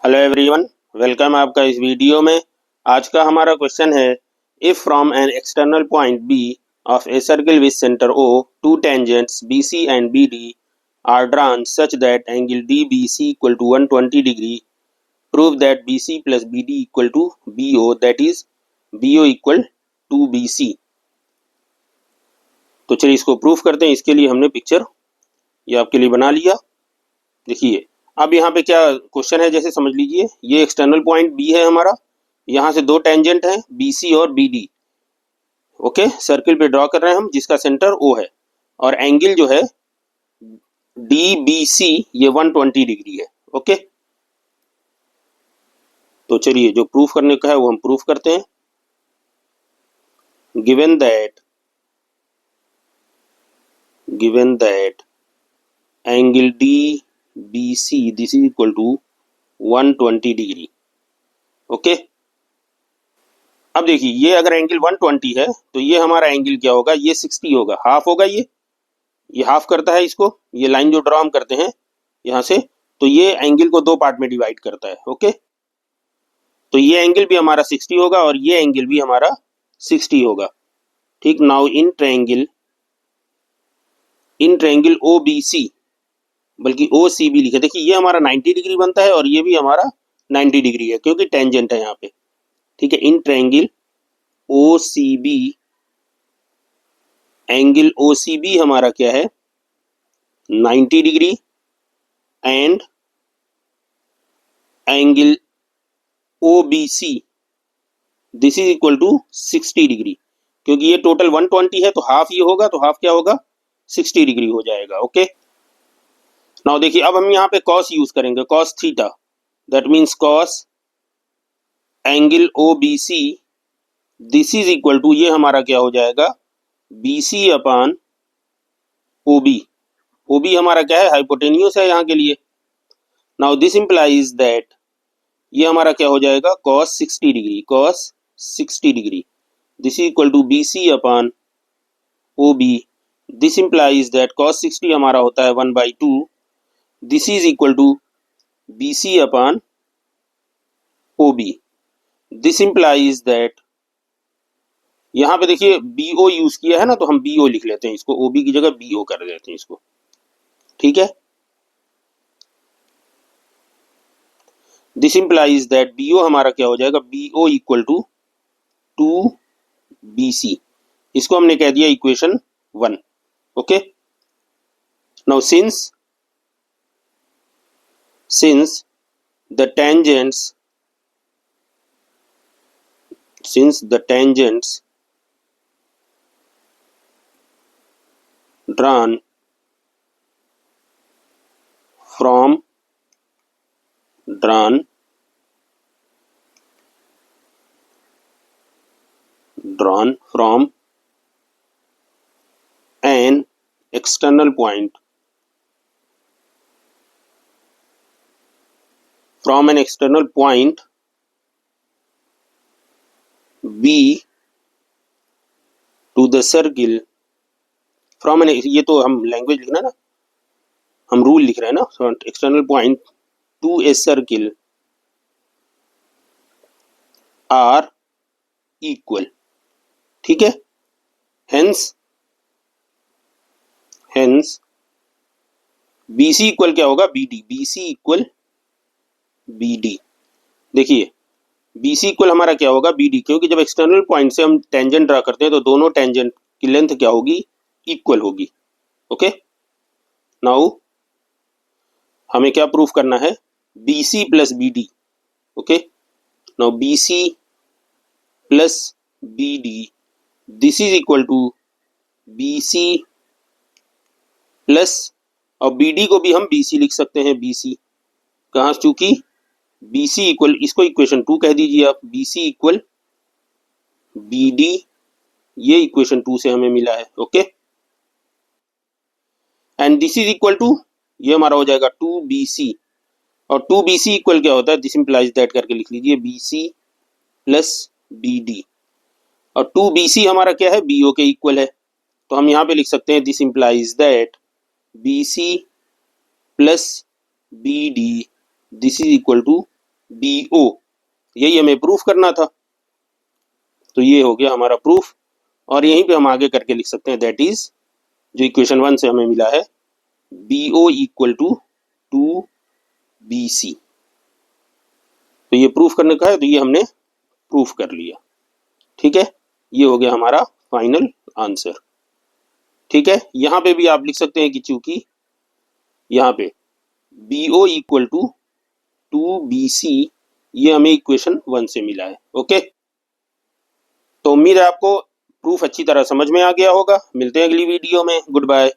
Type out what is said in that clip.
Hello everyone, welcome आपका इस video में। आज का हमारा क्वेश्चन है, if from an external point B of a circle with centre O two tangents B C and B D are drawn such that angle D B C equal to 120 degree, prove that B C plus B D equal to B O, that is B O equal to B C. तो चलिए इसको proof करते हैं। इसके लिए हमने picture ये आपके लिए बना लिया। देखिए अब यहाँ पे क्या क्वेश्चन है, जैसे समझ लीजिए ये एक्सटर्नल पॉइंट बी है हमारा, यहाँ से दो टेंजेंट हैं बी सी और बी डी। ओके, सर्किल पे ड्रॉ कर रहे हैं हम जिसका सेंटर ओ है, और एंगल जो है डी बी सी ये 120 डिग्री है। ओके, तो चलिए जो प्रूफ करने का है वो हम प्रूफ करते हैं। Given that angle D B C this is equal to 120 degree. Okay, अब देखिए ये अगर एंगल 120 है तो ये हमारा एंगल क्या होगा, ये 60 होगा, हाफ होगा। ये हाफ करता है इसको, ये लाइन जो ड्रॉ हम करते हैं यहाँ से, तो ये एंगल को दो पार्ट में डिवाइड करता है। ओके, तो ये एंगल भी हमारा 60 होगा और ये एंगल भी हमारा 60 होगा। ठीक, now in triangle O B C, बल्कि ओ सी बी लिखे, देखिए ये हमारा 90 डिग्री बनता है और ये भी हमारा 90 डिग्री है क्योंकि टेंजेंट है यहाँ पे। ठीक है, in triangle O C B, angle O C B हमारा क्या है 90 degree, and angle O B C this is equal to 60 degree. क्योंकि ये टोटल 120 है तो हाफ ये होगा, तो हाफ क्या होगा 60 डिग्री हो जाएगा। ओके, नाउ देखिए अब हम यहाँ पे कॉस यूज करेंगे, cos theta, that means cos angle O B C this is equal to, ये हमारा क्या हो जाएगा B C upon O B. O B हमारा क्या है, हाइपोटेन्यूस है यहाँ के लिए। नाउ दिस इंप्लाइज दैट, ये हमारा क्या हो जाएगा cos 60 degree, cos 60 degree this is equal to B C upon O B. This implies that cos 60 हमारा होता है 1/2, this is equal to B C upon O B. This implies that, यहाँ पे देखिए बी ओ यूज किया है ना, तो हम बी ओ लिख लेते हैं इसको, ओ बी की जगह बी ओ कर देते हैं इसको। ठीक है, this implies that B O हमारा क्या हो जाएगा, B O equal to 2BC। इसको हमने कह दिया equation 1। Okay, now since the tangents drawn from an external point B to the circle from an, ये तो हम लैंग्वेज लिखना ना, हम रूल लिख रहे हैं ना, external point to a circle are equal. ठीक है, हेंस बी सी इक्वल क्या होगा B D, B C equal B D. देखिए बी सी इक्वल हमारा क्या होगा बी डी, क्योंकि जब एक्सटर्नल पॉइंट से हम टेंजेंट ड्रा करते हैं तो दोनों टेंजेंट की लेंथ क्या होगी, इक्वल होगी। ओके, नाउ हमें क्या प्रूफ करना है, B C plus B D. Okay, now B C plus B D this is equal to B C plus, और बी डी को भी हम बी सी लिख सकते हैं, बी सी कहाँ, चूंकि बी सी इक्वल, इसको इक्वेशन 2 कह दीजिए आप, B C equal B D, ये इक्वेशन 2 से हमें मिला है। Okay, and this is equal to, ये हमारा हो जाएगा 2BC, और 2BC इक्वल क्या होता है, दिस इंप्लाइज दैट करके लिख लीजिए BC प्लस BD, और 2BC हमारा क्या है BO के इक्वल है, तो हम यहाँ पे लिख सकते हैं this implies that BC plus BD this is equal to BO, यही हमें प्रूफ करना था। तो ये हो गया हमारा प्रूफ, और यहीं पे हम आगे करके लिख सकते हैं दैट इज, जो इक्वेशन 1 से हमें मिला है, BO इक्वल टू 2BC। तो ये प्रूफ करने का है, तो ये हमने प्रूफ कर लिया। ठीक है, ये हो गया हमारा फाइनल आंसर। ठीक है, यहाँ पे भी आप लिख सकते हैं कि चूंकि यहाँ पे BO इक्वल टू 2BC, ये हमें इक्वेशन 1 से मिला है। ओके, तो उम्मीद है आपको प्रूफ अच्छी तरह समझ में आ गया होगा। मिलते हैं अगली वीडियो में। Good bye.